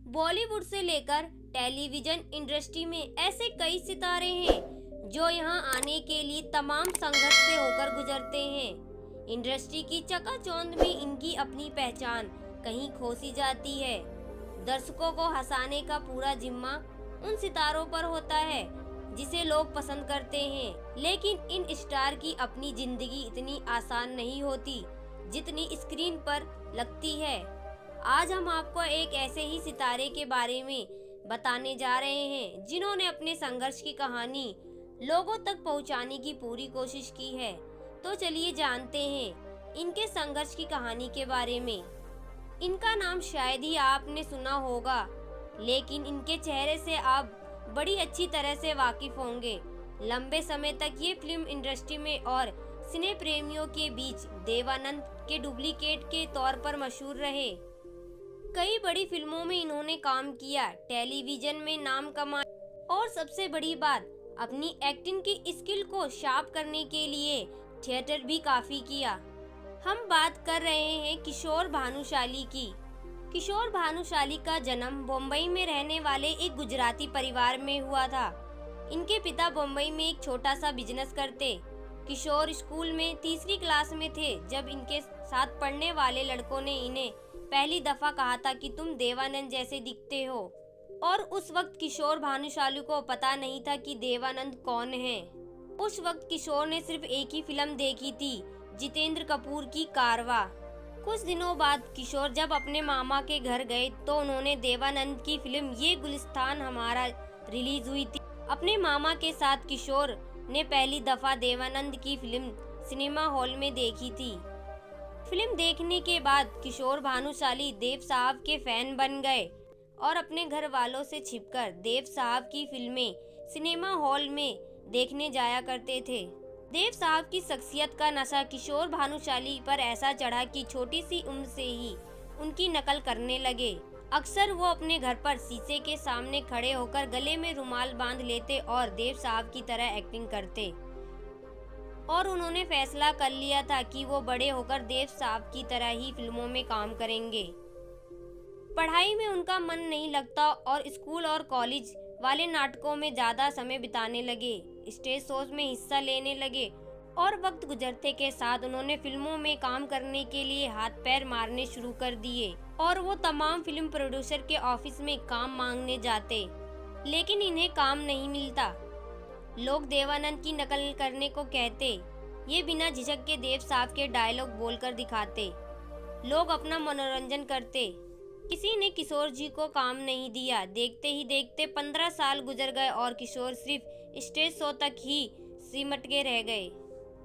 बॉलीवुड से लेकर television industry में ऐसे कई सितारे हैं जो यहाँ आने के लिए तमाम संघर्ष से होकर गुजरते हैं। इंडस्ट्री की चकाचौंध में इनकी अपनी पहचान कहीं खोसी जाती है। दर्शकों को हंसाने का पूरा जिम्मा उन सितारों पर होता है जिसे लोग पसंद करते हैं, लेकिन इन स्टार की अपनी जिंदगी इतनी आसान नहीं होती जितनी स्क्रीन पर लगती है। आज हम आपको एक ऐसे ही सितारे के बारे में बताने जा रहे हैं जिन्होंने अपने संघर्ष की कहानी लोगों तक पहुंचाने की पूरी कोशिश की है। तो चलिए जानते हैं इनके संघर्ष की कहानी के बारे में। इनका नाम शायद ही आपने सुना होगा, लेकिन इनके चेहरे से आप बड़ी अच्छी तरह से वाकिफ होंगे। लंबे समय तक ये फिल्म इंडस्ट्री में और सिने प्रेमियों के बीच देवानंद के डुप्लीकेट के तौर पर मशहूर रहे। कई बड़ी फिल्मों में इन्होंने काम किया, टेलीविजन में नाम कमाया और सबसे बड़ी बात, अपनी एक्टिंग की स्किल को शार्प करने के लिए थिएटर भी काफी किया। हम बात कर रहे हैं किशोर भानुशाली की। किशोर भानुशाली का जन्म बम्बई में रहने वाले एक गुजराती परिवार में हुआ था। इनके पिता बम्बई में एक छोटा सा बिजनेस करते। किशोर स्कूल में तीसरी क्लास में थे जब इनके साथ पढ़ने वाले लड़कों ने इन्हें पहली दफा कहा था कि तुम देवानंद जैसे दिखते हो, और उस वक्त किशोर भानुशाली को पता नहीं था कि देवानंद कौन है। उस वक्त किशोर ने सिर्फ एक ही फिल्म देखी थी, जितेंद्र कपूर की कारवां। कुछ दिनों बाद किशोर जब अपने मामा के घर गए तो उन्होंने देवानंद की फिल्म ये गुलिस्तान हमारा रिलीज हुई थी। अपने मामा के साथ किशोर ने पहली दफा देवानंद की फिल्म सिनेमा हॉल में देखी थी। फिल्म देखने के बाद किशोर भानुशाली देव साहब के फैन बन गए और अपने घर वालों से छिपकर देव साहब की फिल्में सिनेमा हॉल में देखने जाया करते थे। देव साहब की शख्सियत का नशा किशोर भानुशाली पर ऐसा चढ़ा कि छोटी सी उम्र से ही उनकी नकल करने लगे। अक्सर वो अपने घर पर शीशे के सामने खड़े होकर गले में रुमाल बांध लेते और देव साहब की तरह एक्टिंग करते, और उन्होंने फैसला कर लिया था कि वो बड़े होकर देव साहब की तरह ही फिल्मों में काम करेंगे। पढ़ाई में उनका मन नहीं लगता और स्कूल और कॉलेज वाले नाटकों में ज़्यादा समय बिताने लगे, स्टेज शोज में हिस्सा लेने लगे, और वक्त गुजरते के साथ उन्होंने फिल्मों में काम करने के लिए हाथ पैर मारने शुरू कर दिए और वो तमाम फिल्म प्रोड्यूसर के ऑफिस में काम मांगने जाते, लेकिन इन्हें काम नहीं मिलता। लोग देवानंद की नकल करने को कहते, ये बिना झिझक के देव साहब के डायलॉग बोलकर दिखाते। लोग अपना मनोरंजन करते। किसी ने किशोर जी को काम नहीं दिया। देखते ही देखते 15 साल गुजर गए और किशोर सिर्फ स्टेज शो तक ही सिमट के रह गए,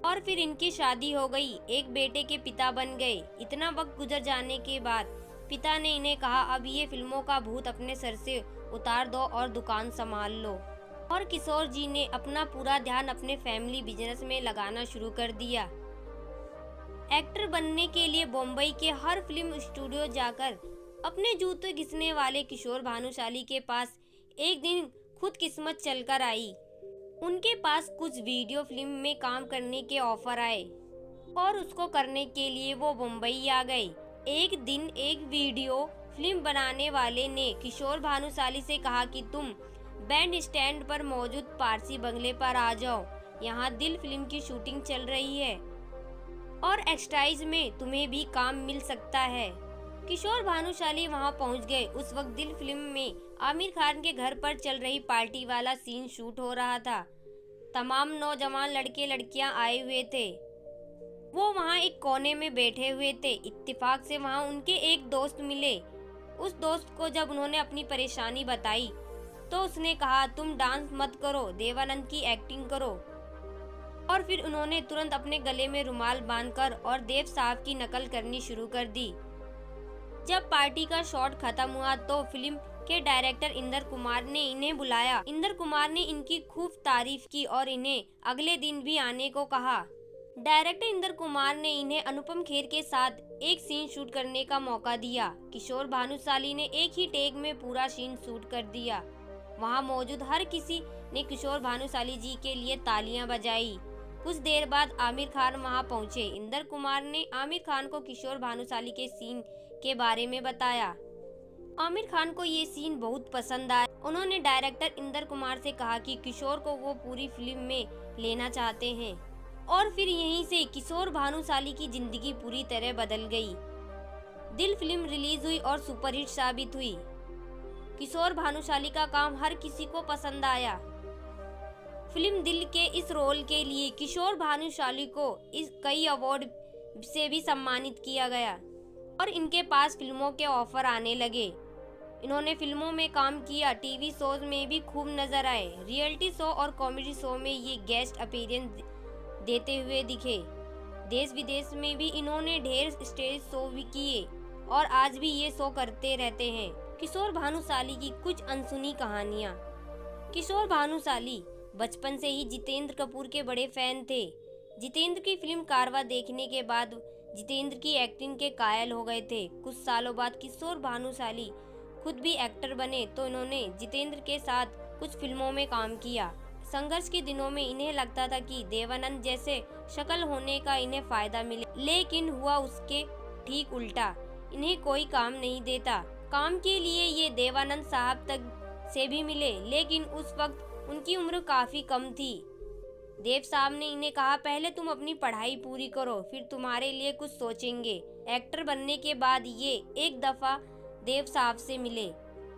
और फिर इनकी शादी हो गई, एक बेटे के पिता बन गए। इतना वक्त गुजर जाने के बाद पिता ने इन्हें कहा, अब ये फिल्मों का भूत अपने सर से उतार दो और दुकान संभाल लो। और किशोर जी ने अपना पूरा ध्यान अपने फैमिली बिजनेस में लगाना शुरू कर दिया। एक्टर बनने के लिए बम्बई के हर फिल्म स्टूडियो जाकर अपने जूते घिसने वाले किशोर भानुशाली के पास एक दिन खुद किस्मत चलकर आई। उनके पास कुछ वीडियो फिल्म में काम करने के ऑफर आए और उसको करने के लिए वो बम्बई आ गए। एक दिन एक वीडियो फिल्म बनाने वाले ने किशोर भानुशाली से कहा कि तुम बैंड स्टैंड पर मौजूद पारसी बंगले पर आ जाओ, यहाँ दिल फिल्म की शूटिंग चल रही है और एक्सट्राइज में तुम्हें भी काम मिल सकता है। किशोर भानुशाली वहाँ पहुँच गए। उस वक्त दिल फिल्म में आमिर खान के घर पर चल रही पार्टी वाला सीन शूट हो रहा था। तमाम नौजवान लड़के लड़कियाँ आए हुए थे। वो वहाँ एक कोने में बैठे हुए थे। इत्तेफाक से वहाँ उनके एक दोस्त मिले। उस दोस्त को जब उन्होंने अपनी परेशानी बताई तो उसने कहा, तुम डांस मत करो, देवानंद की एक्टिंग करो। और फिर उन्होंने तुरंत अपने गले में रुमाल बांधकर और देव साहब की नकल करनी शुरू कर दी। जब पार्टी का शॉट खत्म हुआ तो फिल्म के डायरेक्टर इंदर कुमार ने इन्हें बुलाया। इंदर कुमार ने इनकी खूब तारीफ की और इन्हें अगले दिन भी आने को कहा। डायरेक्टर इंदर कुमार ने इन्हें अनुपम खेर के साथ एक सीन शूट करने का मौका दिया। किशोर भानुशाली ने एक ही टेक में पूरा सीन शूट कर दिया। वहां मौजूद हर किसी ने किशोर भानुशाली जी के लिए तालियां बजाई। कुछ देर बाद आमिर खान वहां पहुंचे। इंदर कुमार ने आमिर खान को किशोर भानुशाली के सीन के बारे में बताया। आमिर खान को ये सीन बहुत पसंद आया। उन्होंने डायरेक्टर इंदर कुमार से कहा कि किशोर को वो पूरी फिल्म में लेना चाहते हैं और फिर यहीं से किशोर भानुशाली की जिंदगी पूरी तरह बदल गई। दिल फिल्म रिलीज हुई और सुपरहिट साबित हुई। किशोर भानुशाली का काम हर किसी को पसंद आया। फिल्म दिल के इस रोल के लिए किशोर भानुशाली को इस कई अवार्ड से भी सम्मानित किया गया और इनके पास फिल्मों के ऑफर आने लगे। इन्होंने फिल्मों में काम किया, टीवी शोज में भी खूब नजर आए। रियलिटी शो और कॉमेडी शो में ये गेस्ट अपीयरेंस देते हुए दिखे। देश विदेश में भी इन्होंने ढेर स्टेज शो भी किए और आज भी ये शो करते रहते हैं। किशोर भानुशाली की कुछ अनसुनी कहानियाँ। किशोर भानुशाली बचपन से ही जितेंद्र कपूर के बड़े फैन थे। जितेंद्र की फिल्म कारवां देखने के बाद जितेंद्र की एक्टिंग के कायल हो गए थे। कुछ सालों बाद किशोर भानुशाली खुद भी एक्टर बने तो इन्होंने जितेंद्र के साथ कुछ फिल्मों में काम किया। संघर्ष के दिनों में इन्हें लगता था कि देवानंद जैसे शक्ल होने का इन्हें फायदा मिले, लेकिन हुआ उसके ठीक उल्टा। इन्हें कोई काम नहीं देता। काम के लिए ये देवानंद साहब तक से भी मिले, लेकिन उस वक्त उनकी उम्र काफी कम थी। देव साहब ने इन्हें कहा, पहले तुम अपनी पढ़ाई पूरी करो, फिर तुम्हारे लिए कुछ सोचेंगे। एक्टर बनने के बाद ये एक दफा देव साहब से मिले।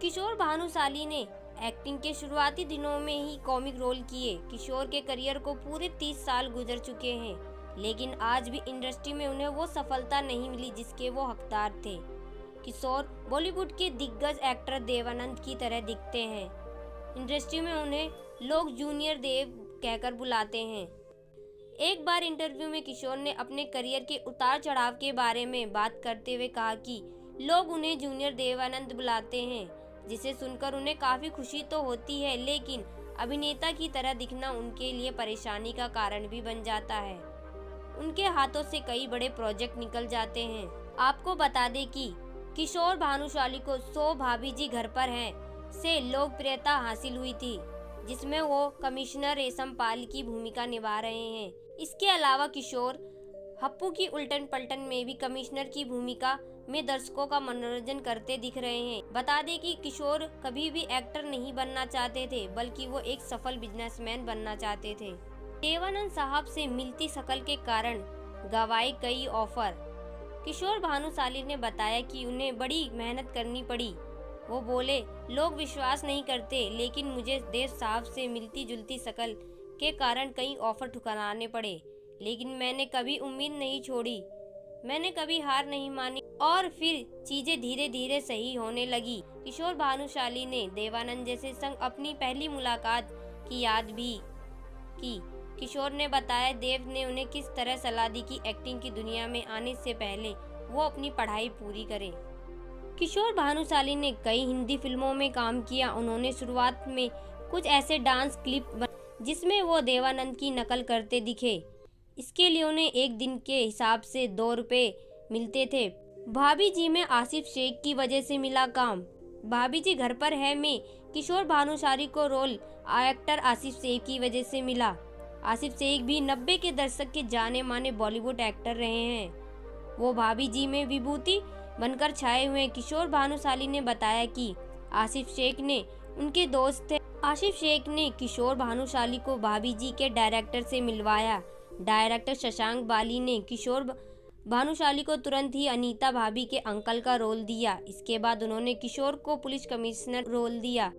किशोर भानुशाली ने एक्टिंग के शुरुआती दिनों में ही कॉमिक रोल किए। किशोर के करियर को पूरे 30 साल गुजर चुके हैं, लेकिन आज भी इंडस्ट्री में उन्हें वो सफलता नहीं मिली जिसके वो हकदार थे। किशोर बॉलीवुड के दिग्गज एक्टर देवानंद की तरह दिखते हैं। इंडस्ट्री में उन्हें लोग जूनियर देव कहकर बुलाते हैं। एक बार इंटरव्यू में किशोर ने अपने करियर के उतार चढ़ाव के बारे में बात करते हुए कहा कि लोग उन्हें जूनियर देवानंद बुलाते हैं, जिसे सुनकर उन्हें काफी खुशी तो होती है, लेकिन अभिनेता की तरह दिखना उनके लिए परेशानी का कारण भी बन जाता है। उनके हाथों से कई बड़े प्रोजेक्ट निकल जाते हैं। आपको बता दें कि किशोर भानुशाली को 100 भाभी जी घर पर हैं से लोकप्रियता हासिल हुई थी, जिसमें वो कमिश्नर रेशम पाल की भूमिका निभा रहे हैं। इसके अलावा किशोर हप्पू की उल्टन पलटन में भी कमिश्नर की भूमिका में दर्शकों का मनोरंजन करते दिख रहे हैं। बता दें कि किशोर कभी भी एक्टर नहीं बनना चाहते थे, बल्कि वो एक सफल बिजनेसमैन बनना चाहते थे। देवानंद साहब से मिलती शक्ल के कारण गवाए कई ऑफर। किशोर भानुशाली ने बताया कि उन्हें बड़ी मेहनत करनी पड़ी। वो बोले, लोग विश्वास नहीं करते, लेकिन मुझे देव साहब से मिलती जुलती शक्ल के कारण कई ऑफर ठुकराने पड़े, लेकिन मैंने कभी उम्मीद नहीं छोड़ी। मैंने कभी हार नहीं मानी और फिर चीजें धीरे धीरे सही होने लगी। किशोर भानुशाली ने देवानंद जैसे संग अपनी पहली मुलाकात की याद भी की। किशोर ने बताया, देव ने उन्हें किस तरह सलाह दी कि एक्टिंग की दुनिया में आने से पहले वो अपनी पढ़ाई पूरी करें। किशोर भानुशाली ने कई हिंदी फिल्मों में काम किया। उन्होंने शुरुआत में कुछ ऐसे डांस क्लिप जिसमें वो देवानंद की नकल करते दिखे। इसके लिए उन्हें एक दिन के हिसाब से 2 रुपए मिलते थे। भाभी जी में आसिफ शेख की वजह से मिला काम। भाभी जी घर पर है में किशोर भानुशाली को रोल एक्टर आसिफ शेख की वजह से मिला। आसिफ शेख भी 90 के दशक के जाने माने बॉलीवुड एक्टर रहे हैं। वो भाभी जी में विभूति बनकर छाए हुए। किशोर भानुशाली ने बताया कि आसिफ शेख ने उनके दोस्त थे। आसिफ शेख ने किशोर भानुशाली को भाभी जी के डायरेक्टर से मिलवाया। डायरेक्टर शशांक बाली ने किशोर भानुशाली को तुरंत ही अनीता भाभी के अंकल का रोल दिया। इसके बाद उन्होंने किशोर को पुलिस कमिश्नर रोल दिया।